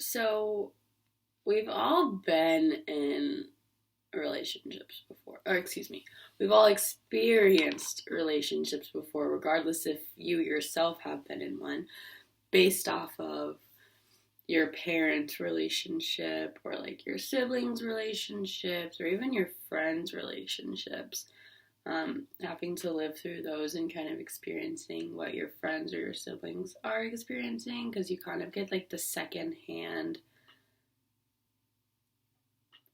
So we've all been in relationships before, or excuse me, we've all experienced relationships before, regardless if you yourself have been in one, based off of your parents' relationship or like your siblings' relationships or even your friends' relationships. Having to live through those and kind of experiencing what your friends or your siblings are experiencing because you kind of get like the second hand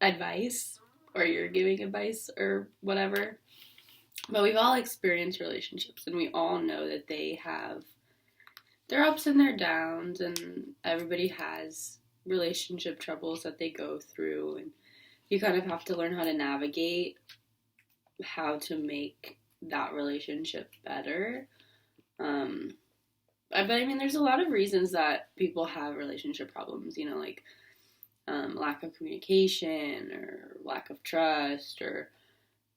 advice or you're giving advice or whatever. But we've all experienced relationships and we all know that they have their ups and their downs, and everybody has relationship troubles that they go through, and you kind of have to learn how to navigate how to make that relationship better. But I mean, there's a lot of reasons that people have relationship problems, like lack of communication or lack of trust or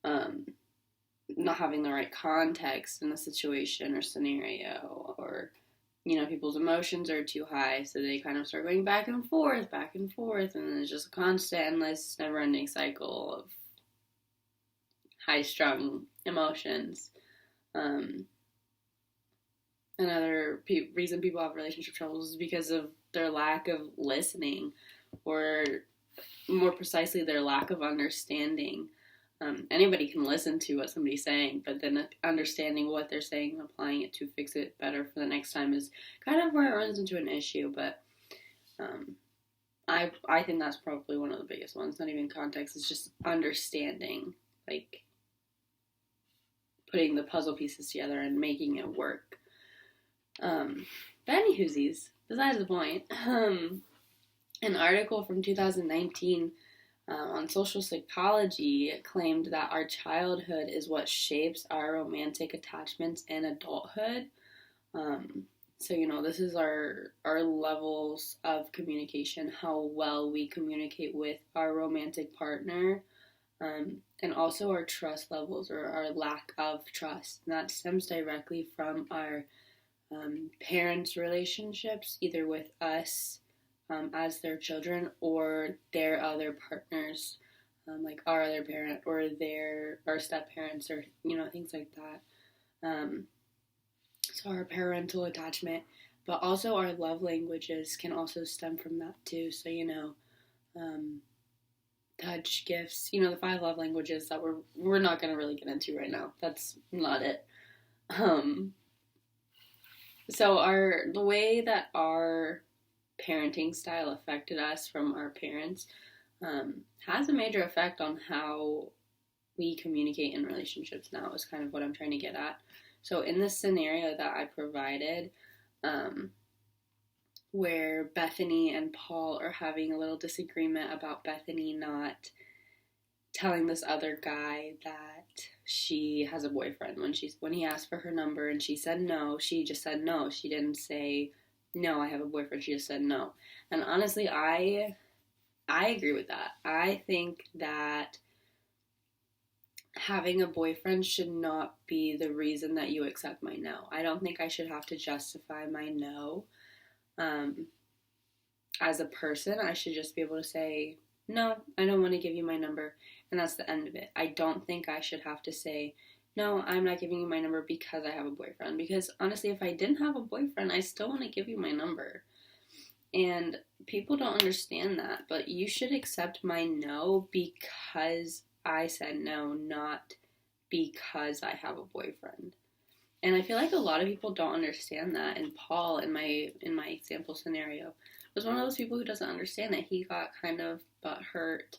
um, not having the right context in a situation or scenario, or people's emotions are too high, so they kind of start going back and forth, and then it's just a constant, endless, never-ending cycle of high-strung emotions. Another reason people have relationship troubles is because of their lack of listening, or more precisely, their lack of understanding. Anybody can listen to what somebody's saying, but then understanding what they're saying and applying it to fix it better for the next time is kind of where it runs into an issue. But I think that's probably one of the biggest ones. Not even context; it's just understanding, like putting the puzzle pieces together and making it work. But anywhoosies, besides the point. An article from 2019 on social psychology claimed that our childhood is what shapes our romantic attachments in adulthood. So this is our levels of communication, how well we communicate with our romantic partner, and also our trust levels or our lack of trust. And that stems directly from our parents' relationships, either with us as their children or their other partners, like our other parent or our step parents, or things like that. So our parental attachment, but also our love languages can also stem from that too. So touch, gifts, the 5 love languages that we're not going to really get into right now. That's not it. So the way that our parenting style affected us from our parents has a major effect on how we communicate in relationships now, is kind of what I'm trying to get at. So in this scenario that I provided, where Bethany and Paul are having a little disagreement about Bethany not telling this other guy that she has a boyfriend when he asked for her number and she said no, she just said no. She didn't say, no, I have a boyfriend. She just said no. And honestly, I agree with that. I think that having a boyfriend should not be the reason that you accept my no. I don't think I should have to justify my no. As a person, I should just be able to say, no, I don't want to give you my number, and that's the end of it. I don't think I should have to say, no, I'm not giving you my number because I have a boyfriend. Because honestly, if I didn't have a boyfriend, I still want to give you my number. And people don't understand that, but you should accept my no because I said no, not because I have a boyfriend. And I feel like a lot of people don't understand that. And Paul, in my example scenario, was one of those people who doesn't understand that. He got kind of butthurt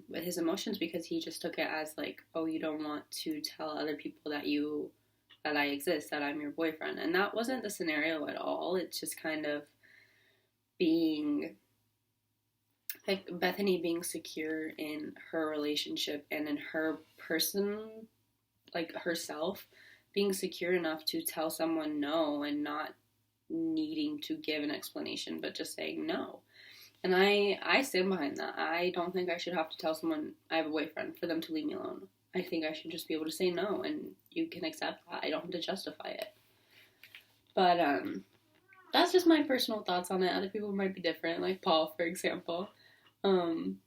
with his emotions because he just took it as like, oh, you don't want to tell other people that I exist, that I'm your boyfriend. And that wasn't the scenario at all. It's just kind of being like Bethany being secure in her relationship and in her person, like herself, being secure enough to tell someone no and not needing to give an explanation, but just saying no. And I stand behind that. I don't think I should have to tell someone I have a boyfriend for them to leave me alone. I think I should just be able to say no, and you can accept that. I don't have to justify it. But that's just my personal thoughts on it. Other people might be different, like Paul, for example. Um,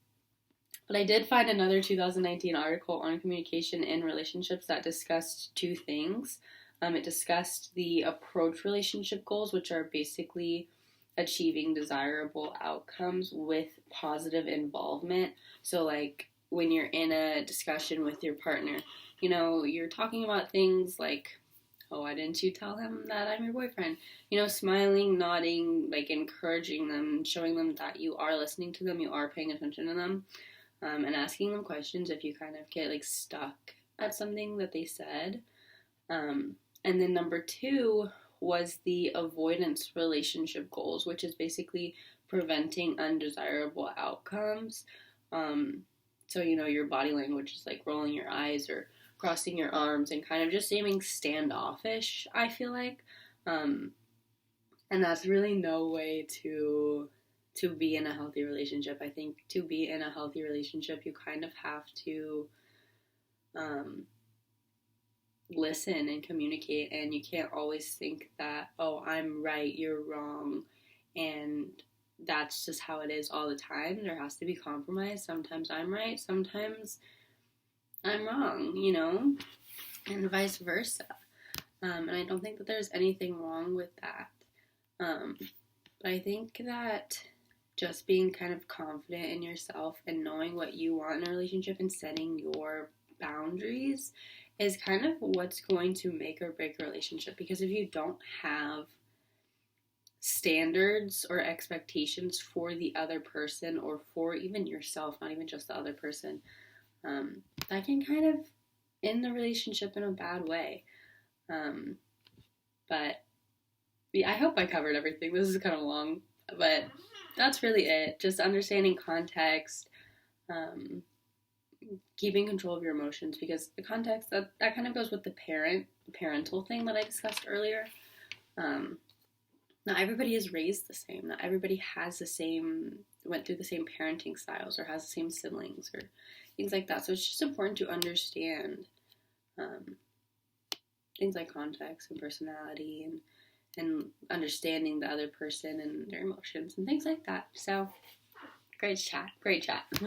but I did find another 2019 article on communication in relationships that discussed two things. It discussed the approach relationship goals, which are basically achieving desirable outcomes with positive involvement. So, like when you're in a discussion with your partner, you're talking about things like, oh, why didn't you tell him that I'm your boyfriend? Smiling, nodding, like encouraging them, showing them that you are listening to them, you are paying attention to them, and asking them questions if you kind of get like stuck at something that they said. And then number two was the avoidance relationship goals, which is basically preventing undesirable outcomes. So, your body language is like rolling your eyes or crossing your arms and kind of just seeming standoffish, I feel like. And that's really no way to be in a healthy relationship. I think to be in a healthy relationship, you kind of have to listen and communicate, and you can't always think that, oh, I'm right, you're wrong, and that's just how it is all the time. There has to be compromise. Sometimes I'm right, sometimes I'm wrong, and vice versa. And I don't think that there's anything wrong with that. But I think that just being kind of confident in yourself and knowing what you want in a relationship and setting your boundaries is kind of what's going to make or break a relationship. Because if you don't have standards or expectations for the other person or for even yourself, not even just the other person, that can kind of end the relationship in a bad way. But yeah, I hope I covered everything. This is kind of long, but that's really it. Just understanding context, keeping control of your emotions, because the context that kind of goes with the parental thing that I discussed earlier. Not everybody is raised the same. Not everybody went through the same parenting styles or has the same siblings or things like that. So it's just important to understand things like context and personality and understanding the other person and their emotions and things like that. So, great chat.